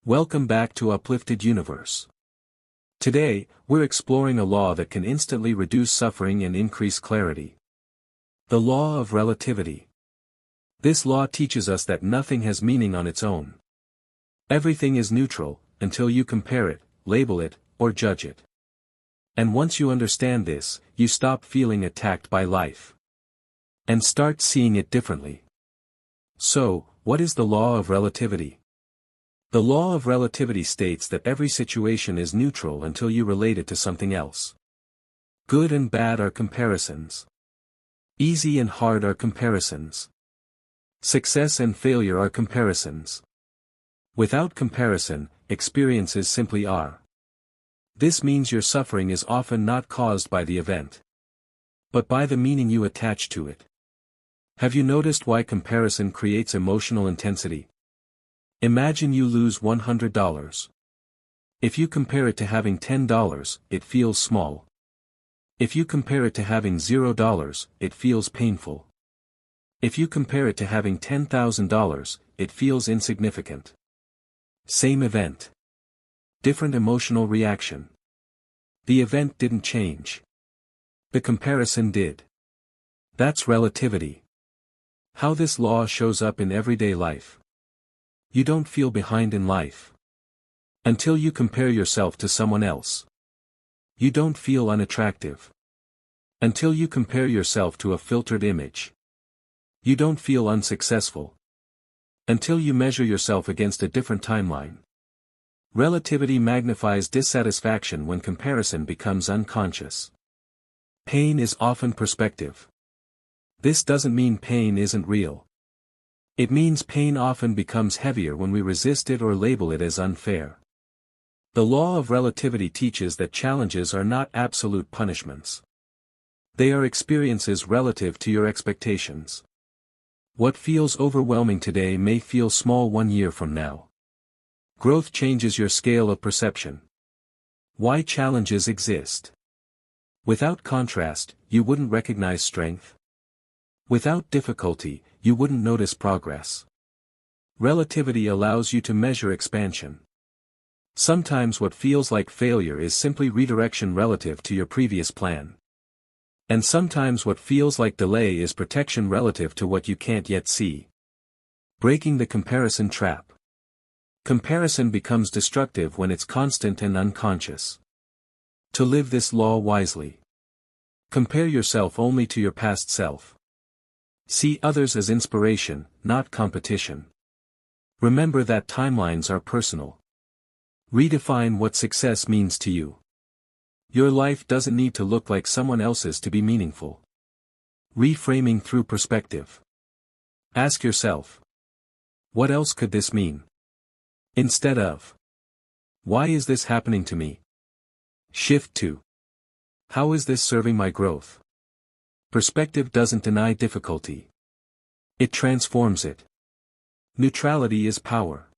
Welcome back to Uplifted Universe. Today, we're exploring a law that can instantly reduce suffering and increase clarity. The Law of Relativity. This law teaches us that nothing has meaning on its own. Everything is neutral, until you compare it, label it, or judge it. And once you understand this, you stop feeling attacked by life. And start seeing it differently. So, what is the Law of Relativity? The Law of Relativity states that every situation is neutral until you relate it to something else. Good and bad are comparisons. Easy and hard are comparisons. Success and failure are comparisons. Without comparison, experiences simply are. This means your suffering is often not caused by the event, but by the meaning you attach to it. Have you noticed why comparison creates emotional intensity? Imagine you lose $100. If you compare it to having $10, it feels small. If you compare it to having $0, it feels painful. If you compare it to having $10,000, it feels insignificant. Same event. Different emotional reaction. The event didn't change. The comparison did. That's relativity. How this law shows up in everyday life. You don't feel behind in life until you compare yourself to someone else. You don't feel unattractive until you compare yourself to a filtered image. You don't feel unsuccessful until you measure yourself against a different timeline. Relativity magnifies dissatisfaction when comparison becomes unconscious. Pain is often perspective. This doesn't mean pain isn't real. It means pain often becomes heavier when we resist it or label it as unfair. The law of relativity teaches that challenges are not absolute punishments. They are experiences relative to your expectations. What feels overwhelming today may feel small 1 year from now. Growth changes your scale of perception. Why challenges exist. Without contrast, you wouldn't recognize strength. Without difficulty, you wouldn't notice progress. Relativity allows you to measure expansion. Sometimes what feels like failure is simply redirection relative to your previous plan. And sometimes what feels like delay is protection relative to what you can't yet see. Breaking the comparison trap. Comparison becomes destructive when it's constant and unconscious. To live this law wisely. Compare yourself only to your past self. See others as inspiration, not competition. Remember that timelines are personal. Redefine what success means to you. Your life doesn't need to look like someone else's to be meaningful. Reframing through perspective. Ask yourself, what else could this mean? Instead of, why is this happening to me? Shift to, how is this serving my growth? Perspective doesn't deny difficulty. It transforms it. Neutrality is power.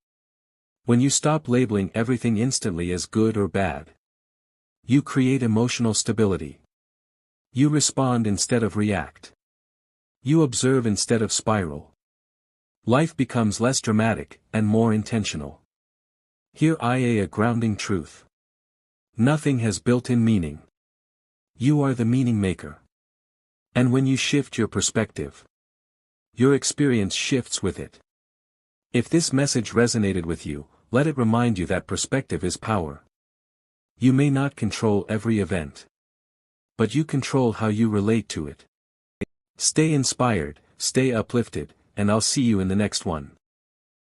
When you stop labeling everything instantly as good or bad, you create emotional stability. You respond instead of react. You observe instead of spiral. Life becomes less dramatic and more intentional. Here is a grounding truth. Nothing has built-in meaning. You are the meaning maker. And when you shift your perspective, your experience shifts with it. If this message resonated with you, let it remind you that perspective is power. You may not control every event, but you control how you relate to it. Stay inspired, stay uplifted, and I'll see you in the next one.